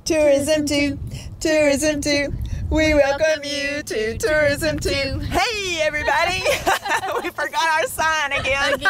Tourism to, tourism to. We welcome you to tourism to. Hey, everybody! We forgot our sign again.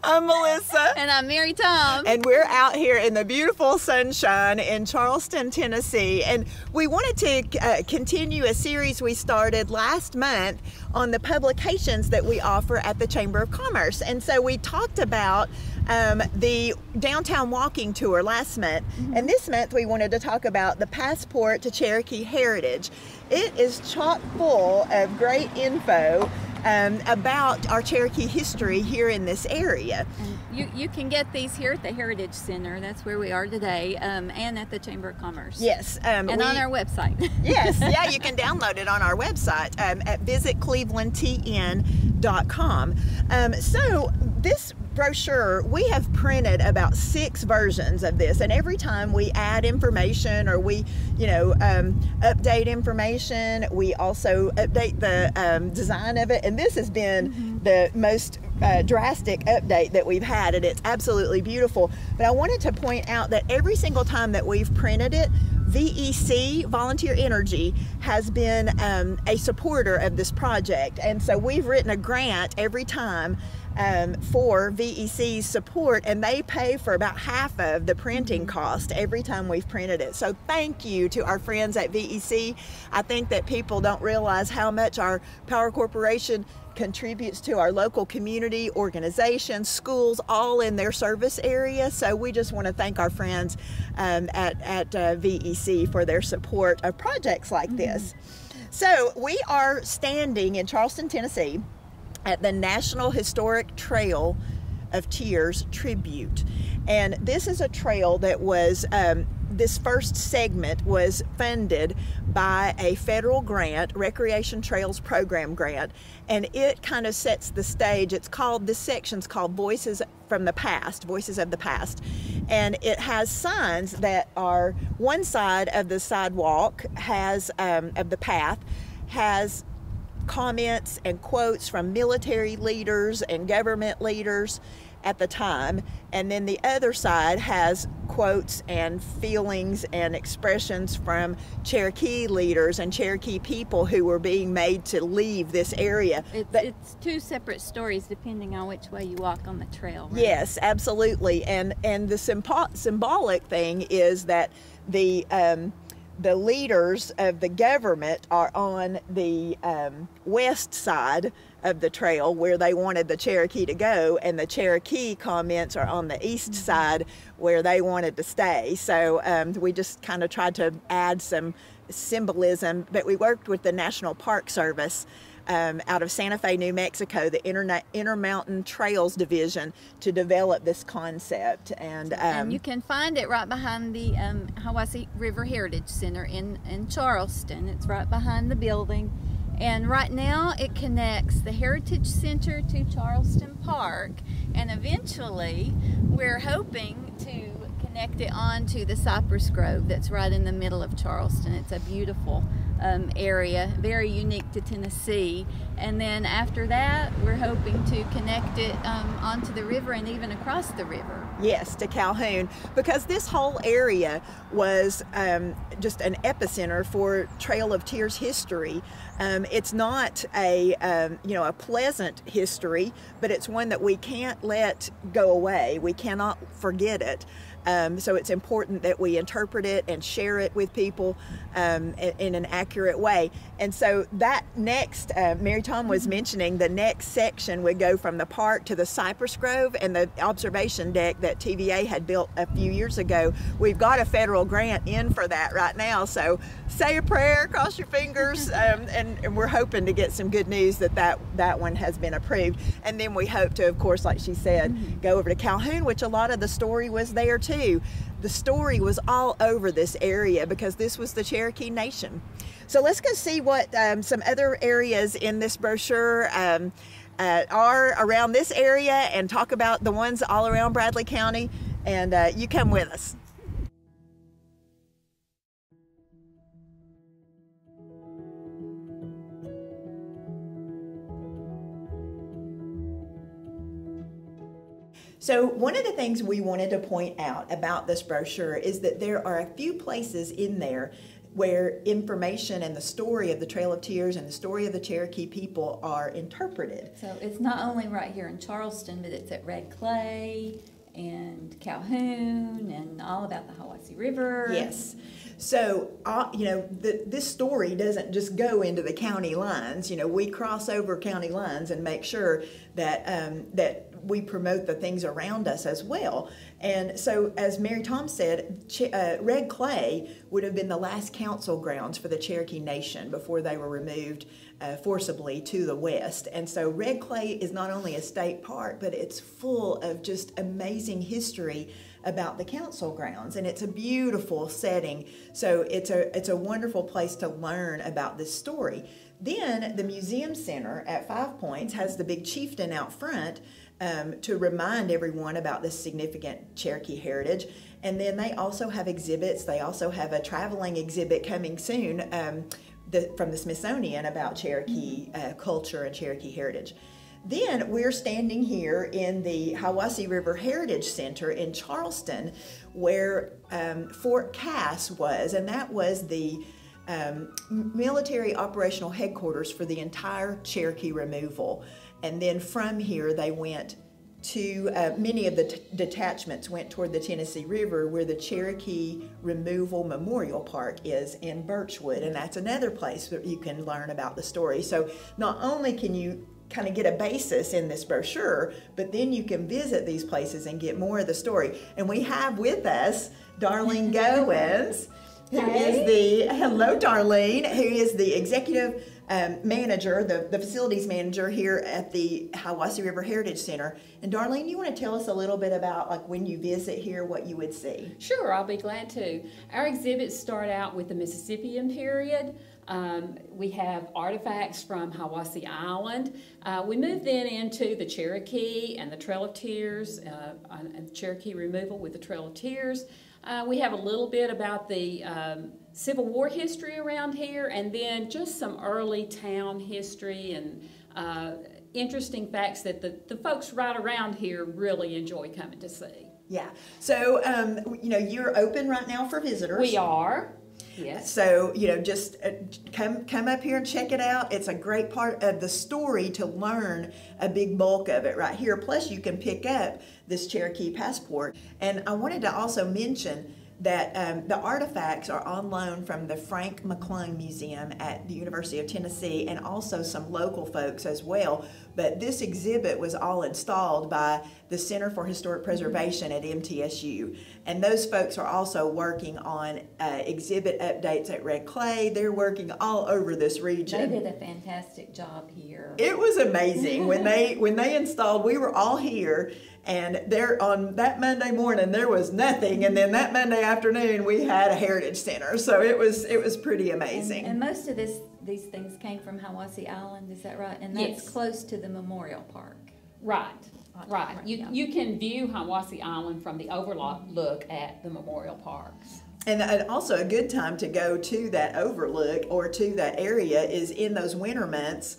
I'm Melissa. And I'm Mary Tom. And we're out here in the beautiful sunshine in Charleston, Tennessee. And we wanted to continue a series we started last month on the publications that we offer at the Chamber of Commerce. And so we talked about the downtown walking tour last month, and this month we wanted to talk about the Passport to Cherokee Heritage. It is chock full of great info about our Cherokee history here in this area. And you can get these here at the Heritage Center. That's where we are today, and at the Chamber of Commerce. Yes. And on our website. Yes, yeah, you can download it on our website at visitclevelandtn.com. So this brochure, we have printed about 6 versions of this, and every time we add information or we update information, we also update the design of it, and this has been the most drastic update that we've had, and it's absolutely beautiful. But I wanted to point out that every single time that we've printed it, VEC, Volunteer Energy, has been a supporter of this project, and so we've written a grant every time for VEC's support, and they pay for about half of the printing cost every time we've printed it. So thank you to our friends at VEC. I think that people don't realize how much our Power Corporation contributes to our local community, organizations, schools, all in their service area. So we just want to thank our friends at VEC for their support of projects like this. So we are standing in Charleston, Tennessee at the National Historic Trail of Tears Tribute. And this is a trail that was, this first segment was funded by a federal grant, Recreation Trails Program grant, and it kind of sets the stage. It's called, this section's called Voices from the Past, Voices of the Past. And it has signs that are, one side of the sidewalk has, of the path, has comments and quotes from military leaders and government leaders at the time, and then the other side has quotes and feelings and expressions from Cherokee leaders and Cherokee people who were being made to leave this area. It's 2 separate stories depending on which way you walk on the trail, right? Yes, absolutely. And the symbolic thing is that the leaders of the government are on the west side of the trail where they wanted the Cherokee to go, and the Cherokee comments are on the east side where they wanted to stay. So we just kind of tried to add some symbolism, but we worked with the National Park Service out of Santa Fe, New Mexico, the Intermountain Trails Division, to develop this concept. And you can find it right behind the Hiwassee River Heritage Center in Charleston. It's right behind the building. And right now it connects the Heritage Center to Charleston Park. And eventually we're hoping to connect it on to the Cypress Grove that's right in the middle of Charleston. It's a beautiful area, very unique to Tennessee. And then after that, we're hoping to connect it onto the river and even across the river. Yes, to Calhoun, because this whole area was just an epicenter for Trail of Tears history. It's not a a pleasant history, but it's one that we can't let go away. We cannot forget it. So it's important that we interpret it and share it with people in an accurate way. And so that next, Mary Tom was mentioning, the next section would go from the park to the Cypress Grove and the observation deck that TVA had built a few years ago. We've got a federal grant in for that right now, so say a prayer, cross your fingers, and we're hoping to get some good news that one has been approved. And then we hope to, of course, like she said, go over to Calhoun, which a lot of the story was there too. The story was all over this area because this was the Cherokee Nation. So let's go see what some other areas in this brochure are around this area, and talk about the ones all around Bradley County. And you come with us. So one of the things we wanted to point out about this brochure is that there are a few places in there where information and the story of the Trail of Tears and the story of the Cherokee people are interpreted. So it's not only right here in Charleston, but it's at Red Clay and Calhoun and all about the Hiwassee River. Yes. So, you know, this story doesn't just go into the county lines. You know, we cross over county lines and make sure that that we promote the things around us as well. And so, as Mary Tom said, Red Clay would have been the last council grounds for the Cherokee Nation before they were removed forcibly to the west. And so Red Clay is not only a state park, but it's full of just amazing history about the council grounds, and it's a beautiful setting. So it's a wonderful place to learn about this story. Then the museum center at 5 Points has the big chieftain out front to remind everyone about this significant Cherokee heritage. And then they also have exhibits. They also have a traveling exhibit coming soon from the Smithsonian about Cherokee culture and Cherokee heritage. Then we're standing here in the Hiwassee River Heritage Center in Charleston, where Fort Cass was, and that was the military operational headquarters for the entire Cherokee removal. And then from here they went to, many of the detachments went toward the Tennessee River, where the Cherokee Removal Memorial Park is in Birchwood, and that's another place where you can learn about the story. So not only can you kind of get a basis in this brochure, but then you can visit these places and get more of the story. And we have with us Darlene Goins, who is the, hello Darlene, who is the executive manager, the facilities manager here at the Hiwassee River Heritage Center. And Darlene, you want to tell us a little bit about, like, when you visit here, what you would see? Sure, I'll be glad to. Our exhibits start out with the Mississippian period. We have artifacts from Hiwassee Island. We move then into the Cherokee and the Trail of Tears, and Cherokee removal with the Trail of Tears. We have a little bit about the Civil War history around here, and then just some early town history and interesting facts that the folks right around here really enjoy coming to see. Yeah. So, you know, you're open right now for visitors. We are. Yes. So, you know, just come up here and check it out. It's a great part of the story to learn a big bulk of it right here. Plus, you can pick up this Cherokee passport. And I wanted to also mention that the artifacts are on loan from the Frank McClung Museum at the University of Tennessee, and also some local folks as well. But this exhibit was all installed by the Center for Historic Preservation at MTSU. And those folks are also working on exhibit updates at Red Clay. They're working all over this region. They did a fantastic job here. It was amazing. when they installed, we were all here, and there on that Monday morning there was nothing, and then that Monday afternoon we had a heritage center. So it was pretty amazing. And most of these things came from Hiwassee Island, is that right? And that's Yes. close to the Memorial Park. Right. Right. You can view Hiwassee Island from the overlook at the Memorial Parks. And also a good time to go to that overlook or to that area is in those winter months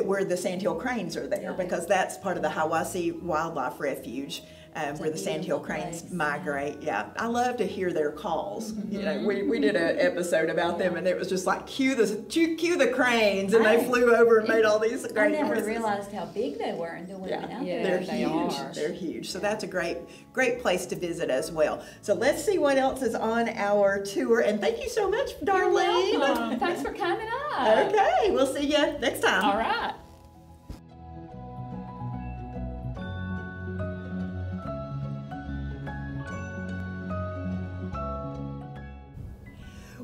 where the sandhill cranes are there, because that's part of the Hiwassee Wildlife Refuge. Where the sandhill cranes migrate. Yeah, I love to hear their calls. You know, we did an episode about them, and it was just like cue the cranes, and they flew over and made all these great noises. I never realized how big they were until we went out there. They're huge. They're huge. So that's a great place to visit as well. So let's see what else is on our tour. And thank you so much, Darlene. You're welcome. Thanks for coming up. Okay, we'll see you next time. All right.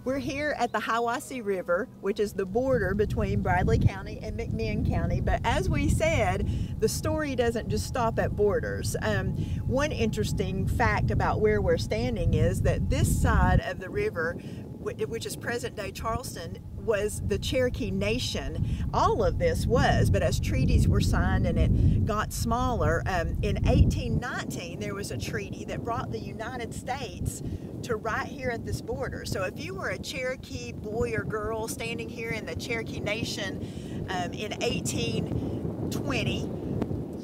We're here at the Hiwassee River, which is the border between Bradley County and McMinn County. But as we said, the story doesn't just stop at borders. One interesting fact about where we're standing is that this side of the river, which is present-day Charleston, was the Cherokee Nation. All of this was, but as treaties were signed and it got smaller, in 1819 there was a treaty that brought the United States to right here at this border. So if you were a Cherokee boy or girl standing here in the Cherokee Nation in 1820,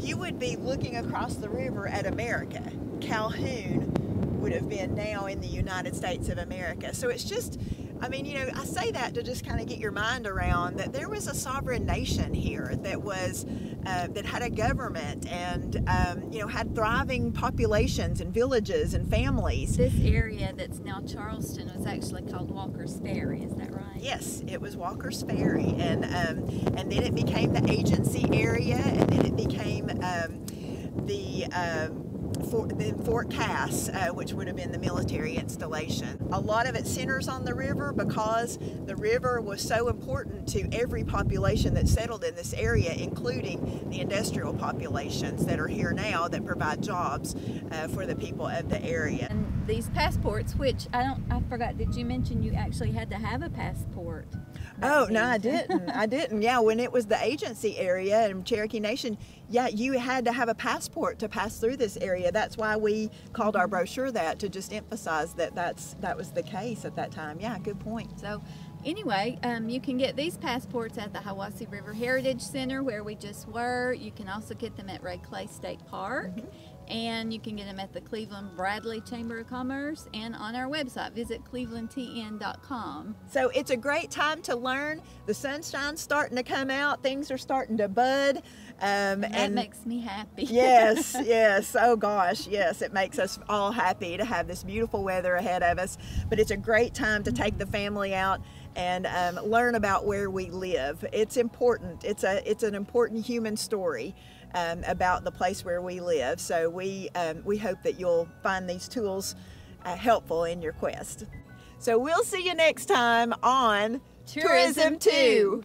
you would be looking across the river at America. Calhoun would have been now in the United States of America. So it's just, I mean, you know, I say that to just kind of get your mind around that there was a sovereign nation here that was, that had a government and, you know, had thriving populations and villages and families. This area that's now Charleston was actually called Walker's Ferry, is that right? Yes, it was Walker's Ferry, and then it became the agency area, and then it became Fort Cass, which would have been the military installation. A lot of it centers on the river because the river was so important to every population that settled in this area, including the industrial populations that are here now that provide jobs for the people of the area. And these passports, which I forgot, did you mention you actually had to have a passport? Oh, no, I didn't. I didn't. Yeah, when it was the agency area in Cherokee Nation, yeah, you had to have a passport to pass through this area. That's why we called our brochure that, to just emphasize that that was the case at that time. Yeah, good point. So anyway, you can get these passports at the Hiwassee River Heritage Center where we just were. You can also get them at Ray Clay State Park. And you can get them at the Cleveland Bradley Chamber of Commerce and on our website. Visit clevelandtn.com. So it's a great time to learn. The sunshine's starting to come out. Things are starting to bud. And makes me happy. Yes, yes. Oh gosh, yes. It makes us all happy to have this beautiful weather ahead of us. But it's a great time to take the family out and learn about where we live. It's important. It's an important human story about the place where we live. So we hope that you'll find these tools helpful in your quest. So we'll see you next time on Tourism 2.